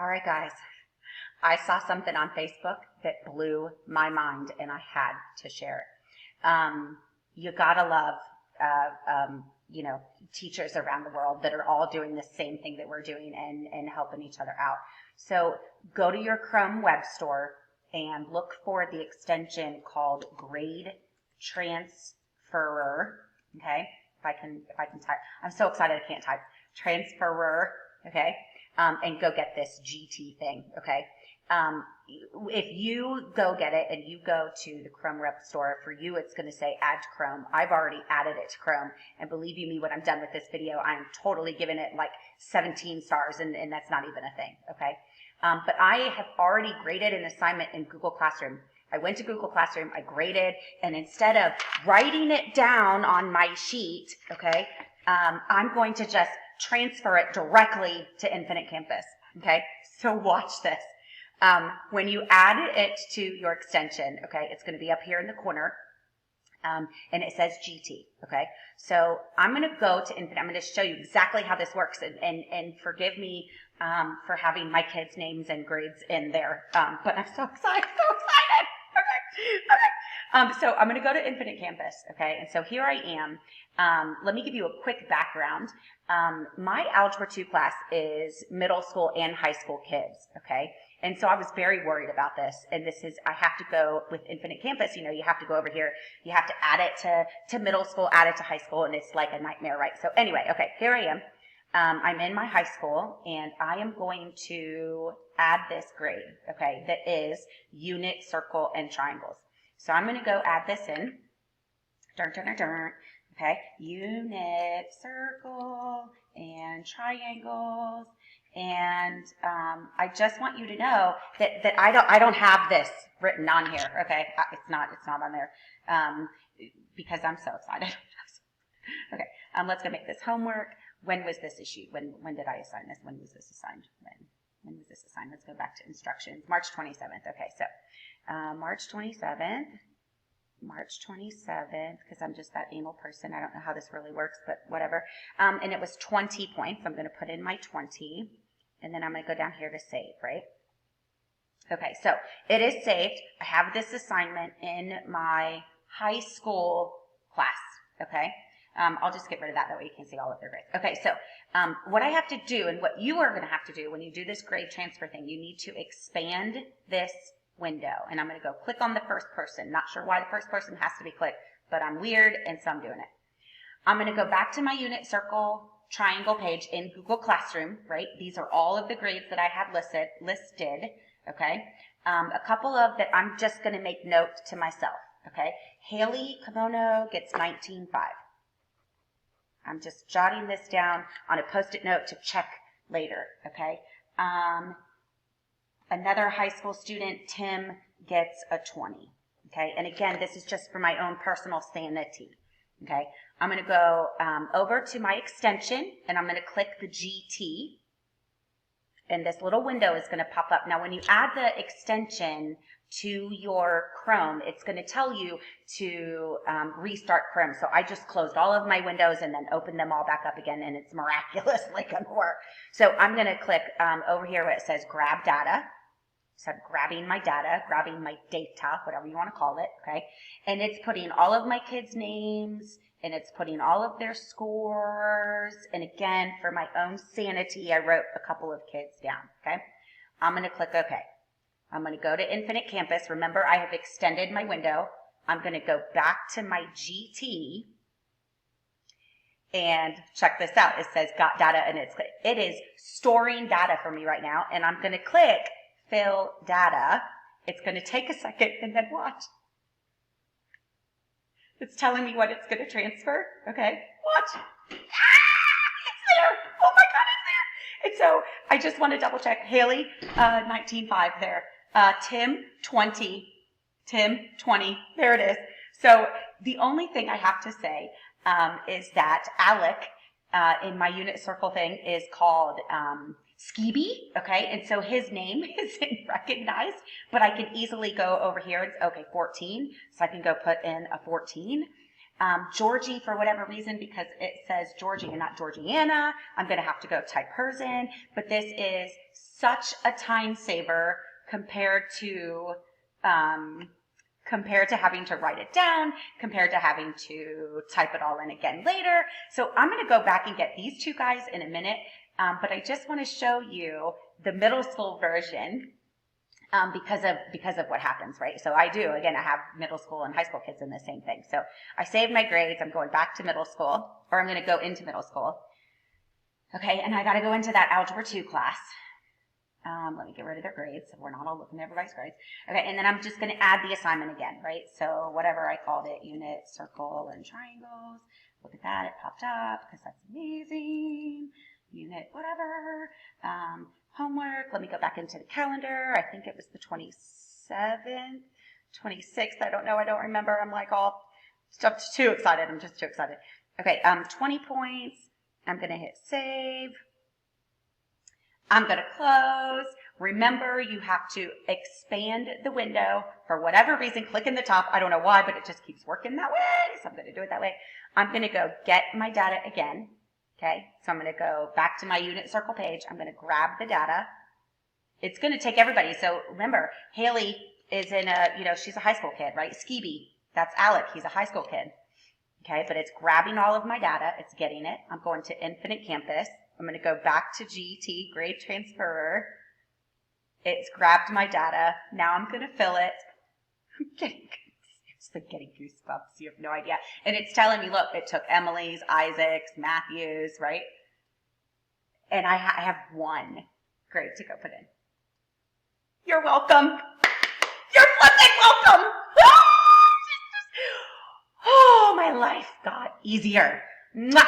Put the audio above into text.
All right, guys. I saw something on Facebook that blew my mind, and I had to share it. You gotta love, uh, um, you know, teachers around the world that are all doing the same thing that we're doing and helping each other out. So go to your Chrome web store and look for the extension called Grade Transferer. Okay, if I can type. I'm so excited I can't type. Transferer. Okay, and go get this GT thing. Okay. If you go get it and you go to the Chrome Rep store, for you it's going to say add to Chrome. I've already added it to Chrome, and believe you me, when I'm done with this video, I'm totally giving it like 17 stars, and that's not even a thing, okay? But I have already graded an assignment in Google Classroom. I went to Google Classroom, I graded, and instead of writing it down on my sheet, okay, I'm going to just transfer it directly to Infinite Campus, okay? So watch this. When you add it to your extension, okay, it's going to be up here in the corner, and it says GT, okay? So I'm going to go to Infinite. I'm going to show you exactly how this works, and forgive me for having my kids' names and grades in there, but I'm so excited, Okay. So I'm going to go to Infinite Campus, okay? And so here I am. Let me give you a quick background. My Algebra 2 class is middle school and high school kids, okay? And so I was very worried about this. And I have to go with Infinite Campus, you know, you have to go over here. You have to add it to middle school, add it to high school, and it's like a nightmare, right? So anyway, okay, here I am. I'm in my high school, and I am going to add this grade, okay, that is unit, circle, and triangles. So I'm going to go add this in. Okay, unit, circle, and triangles. And I just want you to know that I don't have this written on here. Okay, it's not on there because I'm so excited. Okay, let's go make this homework. When was this issued? When did I assign this? When was this assigned? When was this assigned? Let's go back to instructions. March 27th. Okay, so March 27th, because I'm just that anal person. I don't know how this really works, but whatever. And it was 20 points. I'm going to put in my 20, and then I'm going to go down here to save, right? Okay, so it is saved. I have this assignment in my high school class, okay? I'll just get rid of that way you can see all of their grades. Okay, so what I have to do, and what you are going to have to do when you do this grade transfer thing, you need to expand this window, and I'm going to go click on the first person. Not sure why the first person has to be clicked, but I'm weird, and so I'm doing it. I'm going to go back to my unit, circle, triangle page in Google Classroom, right? These are all of the grades that I have listed, okay? A couple of that I'm just going to make note to myself, okay? Haley Kimono gets 19.5. I'm just jotting this down on a Post-it note to check later, okay? Another high school student, Tim, gets a 20, okay? And again, this is just for my own personal sanity, okay? I'm going to go over to my extension, and I'm going to click the GT, and this little window is going to pop up. Now, when you add the extension to your Chrome, it's going to tell you to restart Chrome. So I just closed all of my windows and then opened them all back up again, and it's miraculously going to work. So I'm going to click over here where it says grab data. So I'm grabbing my data, grabbing my data, whatever you want to call it, okay? And it's putting all of my kids' names, and it's putting all of their scores. And again, for my own sanity, I wrote a couple of kids down, okay? I'm going to click OK. I'm going to go to Infinite Campus. Remember, I have extended my window. I'm going to go back to my GT, and check this out. It says got data, and it is storing data for me right now, and I'm going to click fill data. It's going to take a second, and then watch. It's telling me what it's going to transfer. Okay, watch. It's there. Oh my God, it's there. And so I just want to double check. Haley, 19.5 there. Tim, 20. Tim, 20. There it is. So the only thing I have to say is that Alec in my unit circle thing is called Skeeby, okay? And so his name isn't recognized, but I can easily go over here and, okay, 14. So I can go put in a 14. Georgie, for whatever reason, because it says Georgie and not Georgiana, I'm going to have to go type hers in. But this is such a time saver compared to having to write it down, compared to having to type it all in again later. So I'm going to go back and get these two guys in a minute. But I just want to show you the middle school version. Because of what happens, right? So I have middle school and high school kids in the same thing. So I saved my grades. I'm going back to middle school, or I'm going to go into middle school. Okay, and I got to go into that Algebra 2 class. Let me get rid of their grades so we're not all looking at everybody's grades. Okay, and then I'm just going to add the assignment again, right? So whatever I called it, unit, circle, and triangles. Look at that, it popped up because that's amazing. Unit, whatever. Homework, let me go back into the calendar. I think it was the 27th, 26th. I don't know. I don't remember. I'm like all too excited. I'm just too excited. Okay, 20 points. I'm going to hit save. I'm going to close. Remember, you have to expand the window. For whatever reason, click in the top. I don't know why, but it just keeps working that way. So I'm going to do it that way. I'm going to go get my data again. Okay, so I'm going to go back to my unit circle page. I'm going to grab the data. It's going to take everybody. So remember, Haley is in she's a high school kid, right? Skeeby, that's Alec. He's a high school kid. Okay, but it's grabbing all of my data. It's getting it. I'm going to Infinite Campus. I'm going to go back to GT, Grade Transferer. It's grabbed my data. Now I'm going to fill it. I'm getting goosebumps. You have no idea. And it's telling me, look, it took Emily's, Isaac's, Matthew's, right? And I have one grade to go put in. You're welcome. You're flipping welcome. Oh, my life got easier. Mwah!